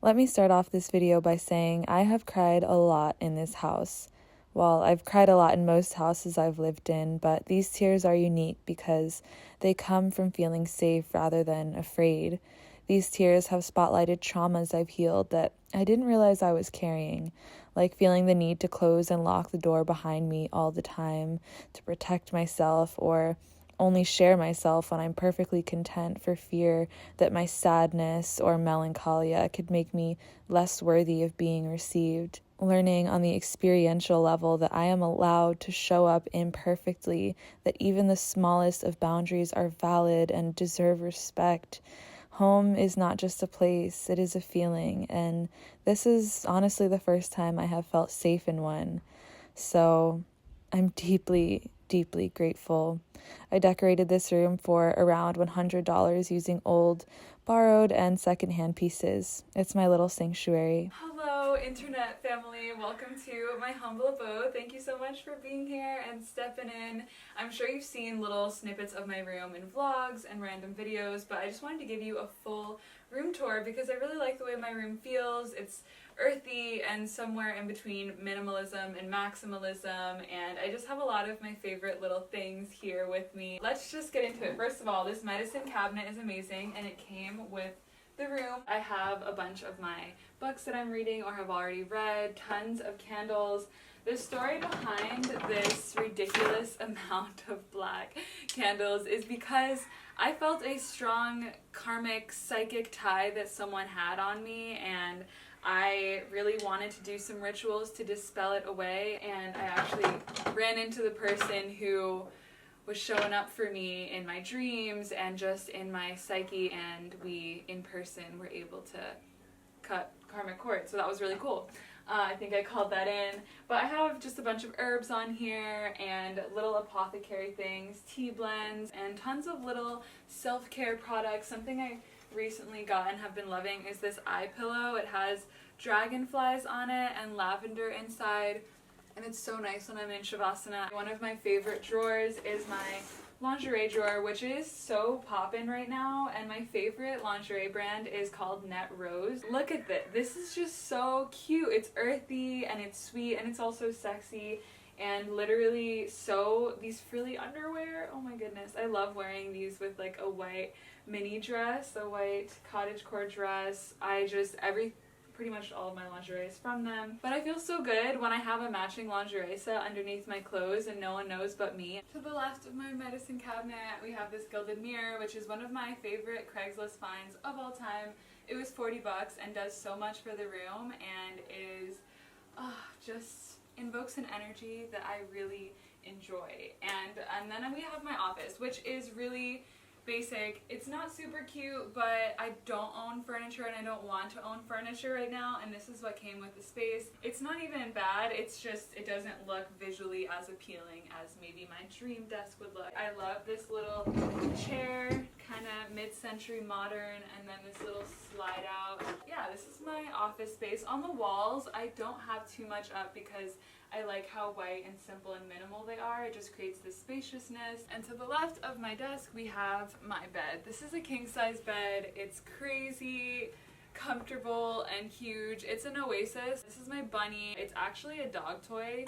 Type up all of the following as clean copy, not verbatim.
Let me start off this video by saying I have cried a lot in this house. Well, I've cried a lot in most houses I've lived in, but these tears are unique because they come from feeling safe rather than afraid. These tears have spotlighted traumas I've healed that I didn't realize I was carrying, like feeling the need to close and lock the door behind me all the time to protect myself, or only share myself when I'm perfectly content for fear that my sadness or melancholia could make me less worthy of being received. Learning on the experiential level that I am allowed to show up imperfectly, that even the smallest of boundaries are valid and deserve respect. Home is not just a place, it is a feeling, and this is honestly the first time I have felt safe in one. So I'm deeply, deeply grateful. I decorated this room for around $100 using old, borrowed, and secondhand pieces. It's my little sanctuary. Hello, internet family. Welcome to my humble abode. Thank you so much for being here and stepping in. I'm sure you've seen little snippets of my room in vlogs and random videos, but I just wanted to give you a full room tour because I really like the way my room feels. It's earthy and somewhere in between minimalism and maximalism, and I just have a lot of my favorite little things here with me. Let's just get into it. First of all, this medicine cabinet is amazing, and it came with the room. I have a bunch of my books that I'm reading or have already read, tons of candles. The story behind this ridiculous amount of black candles is because I felt a strong karmic psychic tie that someone had on me, and I really wanted to do some rituals to dispel it away, and I actually ran into the person who was showing up for me in my dreams and just in my psyche, and we in person were able to cut karmic cord, so that was really cool. I think I called that in, but I have just a bunch of herbs on here and little apothecary things, tea blends, and tons of little self-care products. Something I recently got and have been loving is this eye pillow. It has dragonflies on it and lavender inside, and it's so nice when I'm in Shavasana. One of my favorite drawers is my lingerie drawer, which is so poppin' right now, and my favorite lingerie brand is called Net Rose. Look at this. This is just so cute. It's earthy and it's sweet and it's also sexy, and literally these frilly underwear, oh my goodness, I love wearing these with like a white mini dress, a white cottagecore dress. Pretty much all of my lingerie is from them. But I feel so good when I have a matching lingerie set underneath my clothes and no one knows but me. To the left of my medicine cabinet, we have this gilded mirror, which is one of my favorite Craigslist finds of all time. It was 40 bucks and does so much for the room, and is just invokes an energy that I really enjoy. And then we have my office, which is really basic. It's not super cute, but I don't own furniture and I don't want to own furniture right now, and this is what came with the space. It's not even bad, it's just it doesn't look visually as appealing as maybe my dream desk would look. I love this little chair, kind of mid-century modern, and then this little slide out. Yeah, this is my office space. On the walls, I don't have too much up because I like how white and simple and minimal they are. It just creates this spaciousness. And to the left of my desk, we have my bed. This is a king-size bed. It's crazy comfortable and huge. It's an oasis. This is my bunny. It's actually a dog toy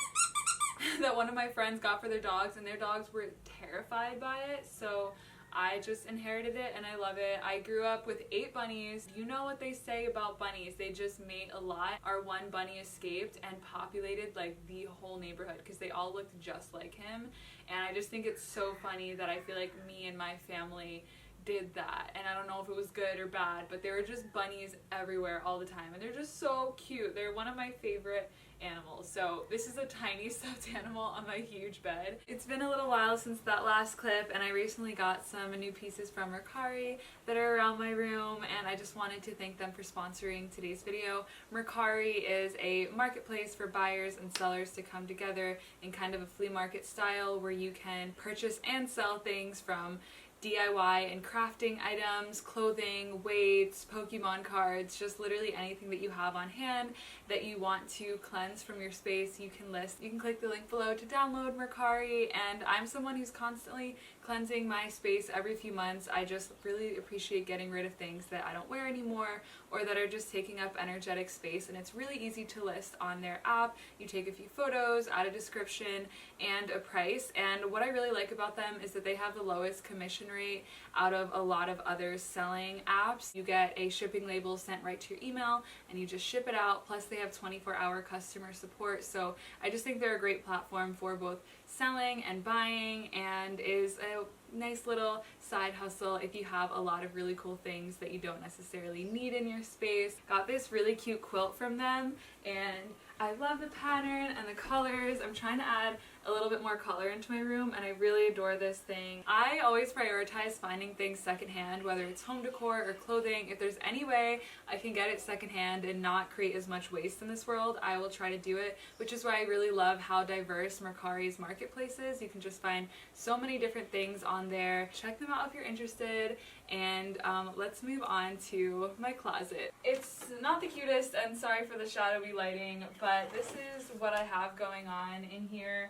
that one of my friends got for their dogs, and their dogs were terrified by it, so I just inherited it and I love it. I grew up with 8 bunnies. You know what they say about bunnies, they just mate a lot. Our one bunny escaped and populated like the whole neighborhood because they all looked just like him, and I just think it's so funny that I feel like me and my family did that, and I don't know if it was good or bad, but there were just bunnies everywhere all the time, and they're just so cute. They're one of my favorite animals. So this is a tiny stuffed animal on my huge bed. It's been a little while since that last clip, and I recently got some new pieces from Mercari that are around my room, and I just wanted to thank them for sponsoring today's video. Mercari is a marketplace for buyers and sellers to come together in kind of a flea market style, where you can purchase and sell things from DIY and crafting items, clothing, weights, Pokemon cards, just literally anything that you have on hand that you want to cleanse from your space, you can list. You can click the link below to download Mercari, and I'm someone who's constantly cleansing my space every few months. I just really appreciate getting rid of things that I don't wear anymore or that are just taking up energetic space, and it's really easy to list on their app. You take a few photos, add a description, and a price, and what I really like about them is that they have the lowest commission rate out of a lot of other selling apps. You get a shipping label sent right to your email and you just ship it out, plus they have 24-hour customer support. So I just think they're a great platform for both selling and buying, and is a nice little side hustle if you have a lot of really cool things that you don't necessarily need in your space. Got this really cute quilt from them, and I love the pattern and the colors. I'm trying to add a little bit more color into my room, and I really adore this thing. I always prioritize finding things secondhand, whether it's home decor or clothing. If there's any way I can get it secondhand and not create as much waste in this world, I will try to do it, which is why I really love how diverse Mercari's marketplace is. You can just find so many different things on there. Check them out if you're interested, and let's move on to my closet. It's not the cutest, and sorry for the shadowy lighting, but this is what I have going on in here.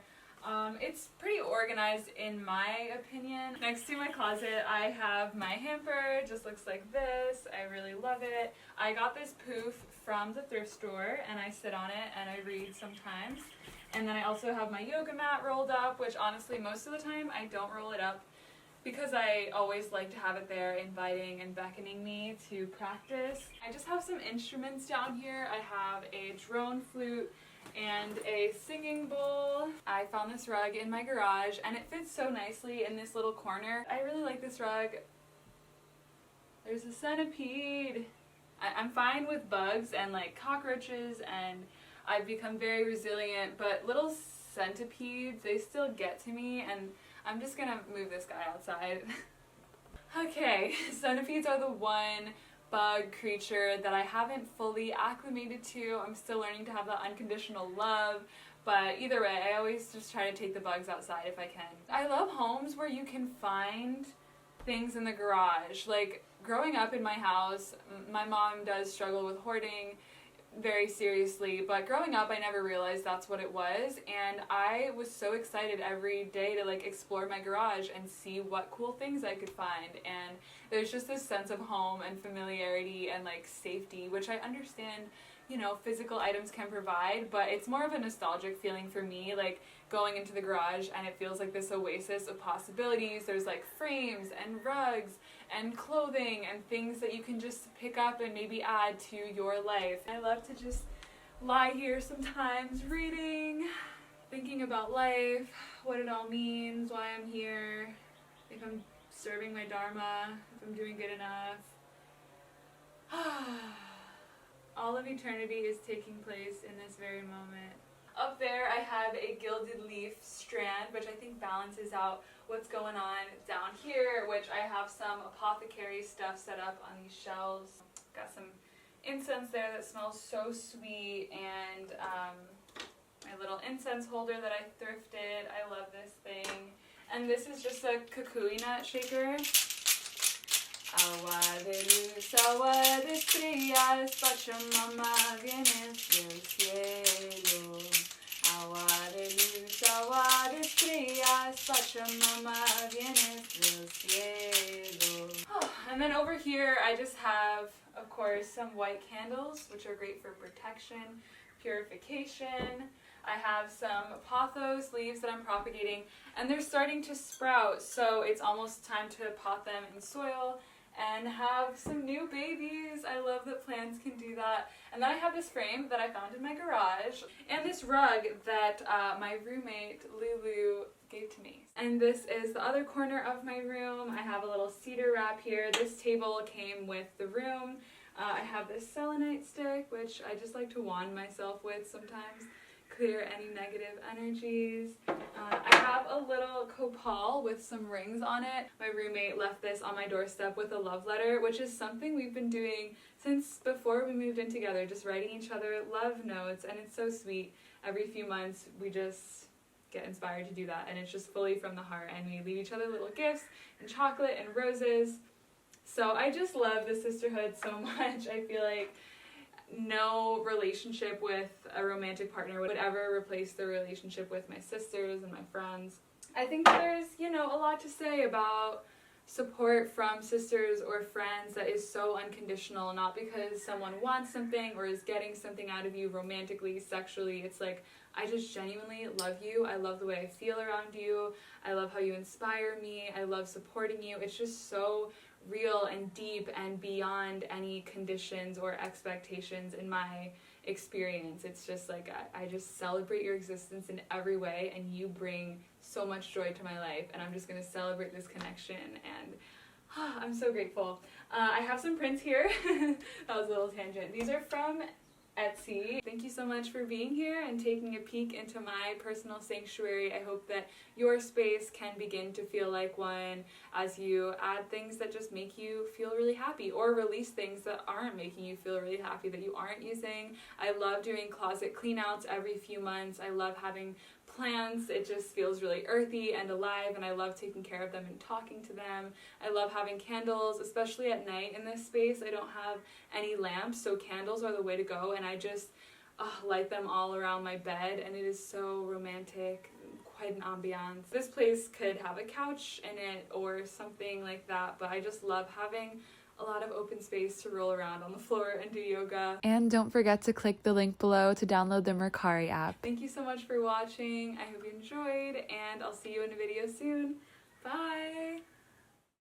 It's pretty organized in my opinion. Next to my closet I have my hamper. It just looks like this. I really love it. I got this poof from the thrift store and I sit on it and I read sometimes. And then I also have my yoga mat rolled up, which honestly most of the time I don't roll it up because I always like to have it there inviting and beckoning me to practice. I just have some instruments down here. I have a drone flute and a singing bowl. I found this rug in my garage and it fits so nicely in this little corner. I really like this rug. There's a centipede. I'm fine with bugs and like cockroaches, and I've become very resilient, but little centipedes, they still get to me, and I'm just gonna move this guy outside. Okay, centipedes are the one bug creature that I haven't fully acclimated to. I'm still learning to have that unconditional love, but either way, I always just try to take the bugs outside if I can. I love homes where you can find things in the garage. Like growing up in my house, my mom does struggle with hoarding very seriously, but growing up I never realized that's what it was, and I was so excited every day to like explore my garage and see what cool things I could find. And there's just this sense of home and familiarity and like safety, which I understand, you know, physical items can provide, but it's more of a nostalgic feeling for me, like going into the garage and it feels like this oasis of possibilities. There's like frames and rugs and clothing and things that you can just pick up and maybe add to your life. I love to just lie here sometimes reading, thinking about life, what it all means, why I'm here, if I'm serving my dharma, if I'm doing good enough. All of eternity is taking place in this very moment. Up there I have a gilded leaf strand, which I think balances out what's going on down here, which I have some apothecary stuff set up on these shelves. Got some incense there that smells so sweet, and my little incense holder that I thrifted. I love this thing. And this is just a kukui nut shaker. Agua de luz, agua de estrellas, Pachamama vienes del cielo. Agua de luz, agua de estrellas, Pachamama vienes del cielo. And then over here I just have, of course, some white candles, which are great for protection, purification. I have some pothos leaves that I'm propagating, and they're starting to sprout, so it's almost time to pot them in soil and have some new babies. I love that plants can do that. And then I have this frame that I found in my garage, and this rug that my roommate Lulu gave to me. And this is the other corner of my room. I have a little cedar wrap here. This table came with the room. I have this selenite stick, which I just like to wand myself with sometimes, clear any negative energies. I have a little copal with some rings on it. My roommate left this on my doorstep with a love letter, which is something we've been doing since before we moved in together, just writing each other love notes, and it's so sweet. Every few months we just get inspired to do that, and it's just fully from the heart, and we leave each other little gifts and chocolate and roses. So I just love the sisterhood so much. I feel like no relationship with a romantic partner would ever replace the relationship with my sisters and my friends. I think there's, you know, a lot to say about support from sisters or friends that is so unconditional, not because someone wants something or is getting something out of you romantically, sexually. It's like, I just genuinely love you. I love the way I feel around you. I love how you inspire me. I love supporting you. It's just so real and deep and beyond any conditions or expectations in my experience. It's just like, I just celebrate your existence in every way, and you bring so much joy to my life, and I'm just going to celebrate this connection, and I'm so grateful. I have some prints here. That was a little tangent. These are from Etsy. Thank you so much for being here and taking a peek into my personal sanctuary. I hope that your space can begin to feel like one as you add things that just make you feel really happy, or release things that aren't making you feel really happy, that you aren't using. I love doing closet cleanouts every few months. I love having plants. It just feels really earthy and alive, and I love taking care of them and talking to them. I love having candles, especially at night in this space. I don't have any lamps, so candles are the way to go, and I just light them all around my bed, and it is so romantic, quite an ambiance. This place could have a couch in it or something like that, but I just love having a lot of open space to roll around on the floor and do yoga. And don't forget to click the link below to download the Mercari app. Thank you so much for watching. I hope you enjoyed, and I'll see you in a video soon. Bye!